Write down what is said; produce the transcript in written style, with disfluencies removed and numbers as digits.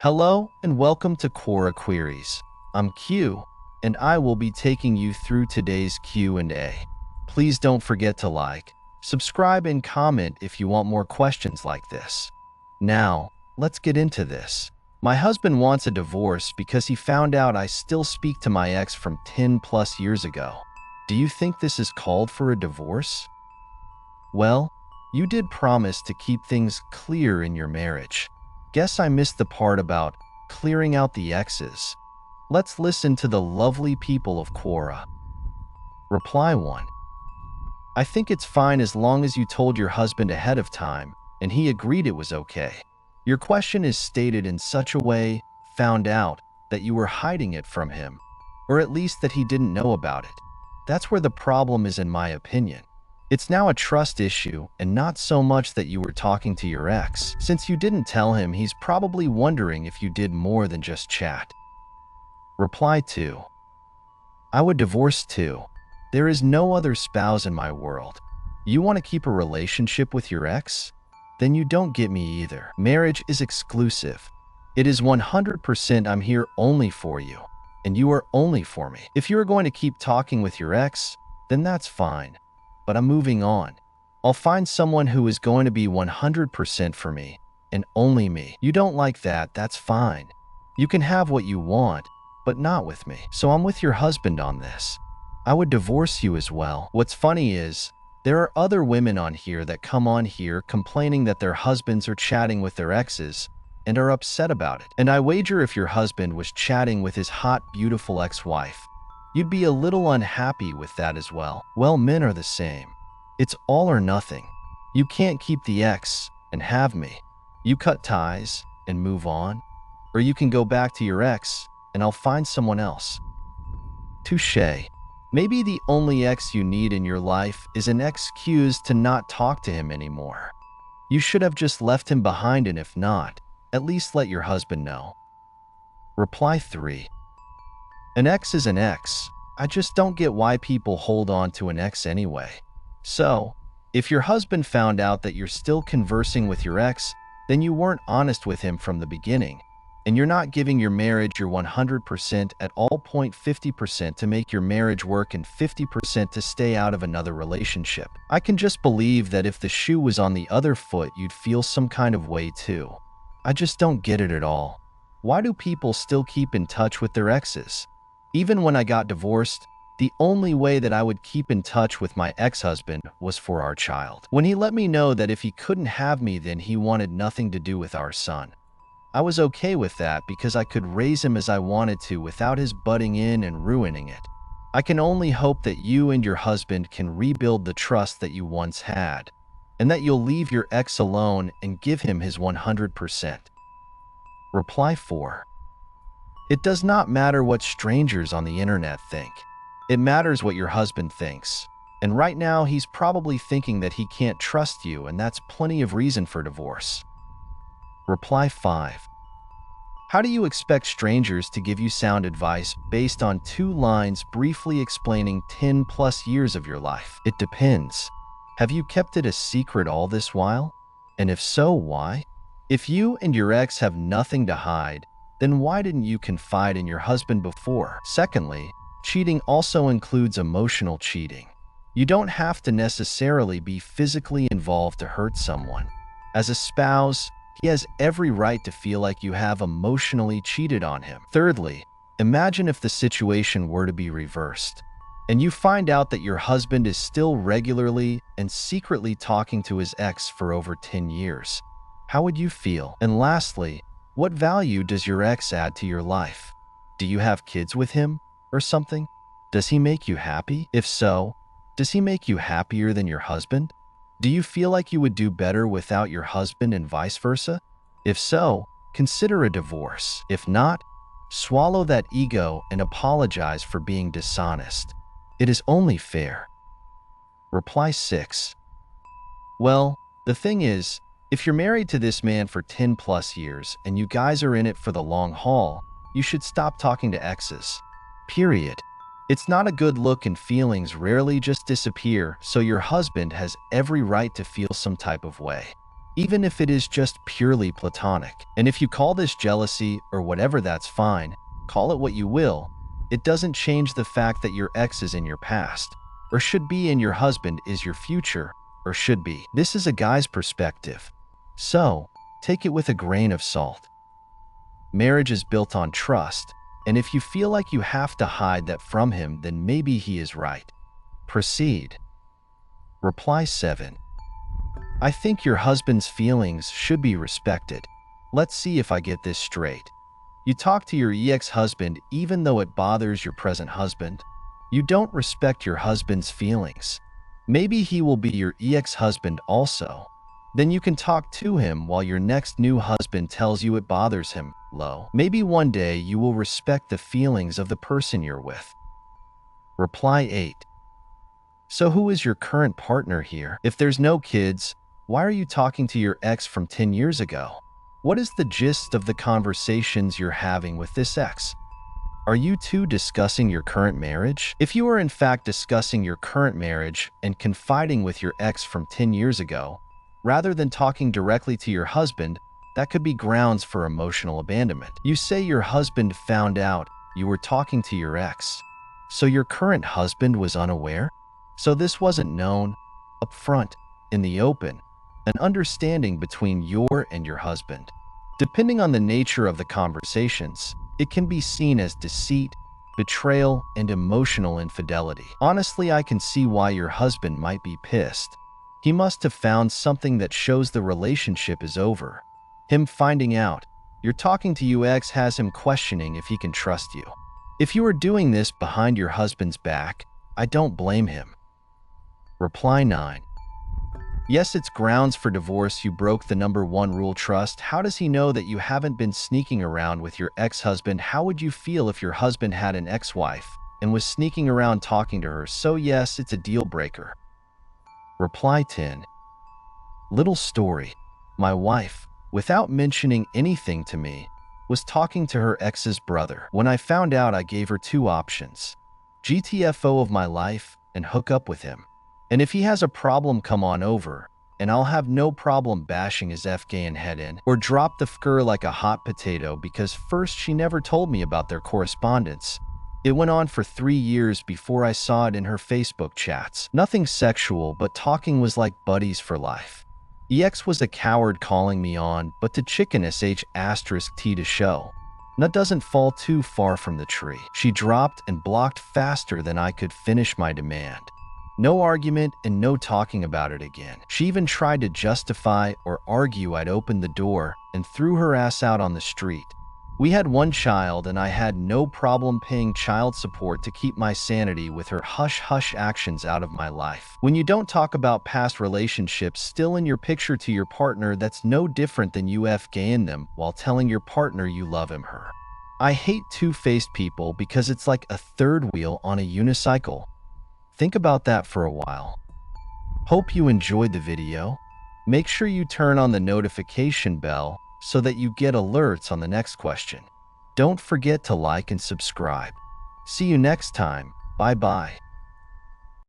Hello and welcome to Quora Queries. I'm Q, and I will be taking you through today's Q&A. Please don't forget to like, subscribe, and comment if you want more questions like this. Now, let's get into this. My husband wants a divorce because he found out I still speak to my ex from 10 plus years ago. Do you think this is called for a divorce? Well, you did promise to keep things clear in your marriage. Guess I missed the part about clearing out the exes. Let's listen to the lovely people of Quora. Reply 1. I think it's fine as long as you told your husband ahead of time and he agreed it was okay. Your question is stated in such a way, found out, that you were hiding it from him, or at least that he didn't know about it. That's where the problem is, in my opinion. It's now a trust issue and not so much that you were talking to your ex. Since you didn't tell him, he's probably wondering if you did more than just chat. Reply 2. I would divorce too. There is no other spouse in my world. You want to keep a relationship with your ex? Then you don't get me either. Marriage is exclusive. It is 100% I'm here only for you, and you are only for me. If you are going to keep talking with your ex, then that's fine. But I'm moving on. I'll find someone who is going to be 100% for me, and only me. You don't like that, that's fine. You can have what you want, but not with me. So I'm with your husband on this. I would divorce you as well. What's funny is, there are other women on here that come on here complaining that their husbands are chatting with their exes and are upset about it. And I wager if your husband was chatting with his hot, beautiful ex-wife, you'd be a little unhappy with that as well. Well, men are the same. It's all or nothing. You can't keep the ex and have me. You cut ties and move on, or you can go back to your ex and I'll find someone else. Touché. Maybe the only ex you need in your life is an excuse to not talk to him anymore. You should have just left him behind, and if not, at least let your husband know. Reply 3. An ex is an ex. I just don't get why people hold on to an ex anyway. So, if your husband found out that you're still conversing with your ex, then you weren't honest with him from the beginning, and you're not giving your marriage your 100% at all. 50% to make your marriage work and 50% to stay out of another relationship. I can just believe that if the shoe was on the other foot, you'd feel some kind of way too. I just don't get it at all. Why do people still keep in touch with their exes? Even when I got divorced, the only way that I would keep in touch with my ex-husband was for our child. When he let me know that if he couldn't have me, then he wanted nothing to do with our son. I was okay with that because I could raise him as I wanted to without his butting in and ruining it. I can only hope that you and your husband can rebuild the trust that you once had, and that you'll leave your ex alone and give him his 100%. Reply 4. It does not matter what strangers on the internet think. It matters what your husband thinks. And right now, he's probably thinking that he can't trust you, and that's plenty of reason for divorce. Reply 5. How do you expect strangers to give you sound advice based on 2 lines briefly explaining 10 plus years of your life? It depends. Have you kept it a secret all this while? And if so, why? If you and your ex have nothing to hide, then why didn't you confide in your husband before? Secondly, cheating also includes emotional cheating. You don't have to necessarily be physically involved to hurt someone. As a spouse, he has every right to feel like you have emotionally cheated on him. Thirdly, imagine if the situation were to be reversed, and you find out that your husband is still regularly and secretly talking to his ex for over 10 years. How would you feel? And lastly, what value does your ex add to your life? Do you have kids with him or something? Does he make you happy? If so, does he make you happier than your husband? Do you feel like you would do better without your husband and vice versa? If so, consider a divorce. If not, swallow that ego and apologize for being dishonest. It is only fair. Reply 6. Well, the thing is, if you're married to this man for 10 plus years and you guys are in it for the long haul, you should stop talking to exes. Period. It's not a good look, and feelings rarely just disappear, so your husband has every right to feel some type of way. even if it is just purely platonic. And if you call this jealousy or whatever, that's fine. Call it what you will. It doesn't change the fact that your ex is in your past, or should be, and your husband is your future, or should be. This is a guy's perspective, so take it with a grain of salt. Marriage is built on trust, and if you feel like you have to hide that from him, then maybe he is right. Proceed. Reply 7. I think your husband's feelings should be respected. Let's see if I get this straight. You talk to your ex-husband even though it bothers your present husband. You don't respect your husband's feelings. Maybe he will be your ex-husband also. Then you can talk to him while your next new husband tells you it bothers him. Maybe one day you will respect the feelings of the person you're with. Reply 8. So who is your current partner here? If there's no kids, why are you talking to your ex from 10 years ago? What is the gist of the conversations you're having with this ex? Are you two discussing your current marriage? If you are in fact discussing your current marriage and confiding with your ex from 10 years ago, rather than talking directly to your husband, that could be grounds for emotional abandonment. You say your husband found out you were talking to your ex, so your current husband was unaware? So this wasn't known, up front, in the open, an understanding between your and your husband. Depending on the nature of the conversations, it can be seen as deceit, betrayal, and emotional infidelity. Honestly, I can see why your husband might be pissed. He must have found something that shows the relationship is over. Him finding out you're talking to your ex has him questioning if he can trust you. If you are doing this behind your husband's back, I don't blame him. Reply 9. Yes, it's grounds for divorce. You broke the number one rule, trust. How does he know that you haven't been sneaking around with your ex-husband? How would you feel if your husband had an ex-wife and was sneaking around talking to her? So yes, it's a deal breaker. Reply 10. Little story. My wife, without mentioning anything to me, was talking to her ex's brother. When I found out, I gave her two options: GTFO of my life and hook up with him. And if he has a problem, come on over, and I'll have no problem bashing his Afghan head in, or drop the fkur like a hot potato, because first, she never told me about their correspondence. It went on for 3 years before I saw it in her Facebook chats. Nothing sexual, but talking was like buddies for life. EX was a coward calling me on, but to chicken sh*t to show. Nut doesn't fall too far from the tree. She dropped and blocked faster than I could finish my demand. No argument and no talking about it again. She even tried to justify or argue I'd opened the door and threw her ass out on the street. We had one child and I had no problem paying child support to keep my sanity with her hush-hush actions out of my life. When you don't talk about past relationships still in your picture to your partner, that's no different than you Afghan them while telling your partner you love him her. I hate two-faced people because it's like a third wheel on a unicycle. Think about that for a while. Hope you enjoyed the video. Make sure you turn on the notification bell so that you get alerts on the next question. Don't forget to like and subscribe. See you next time. Bye-bye.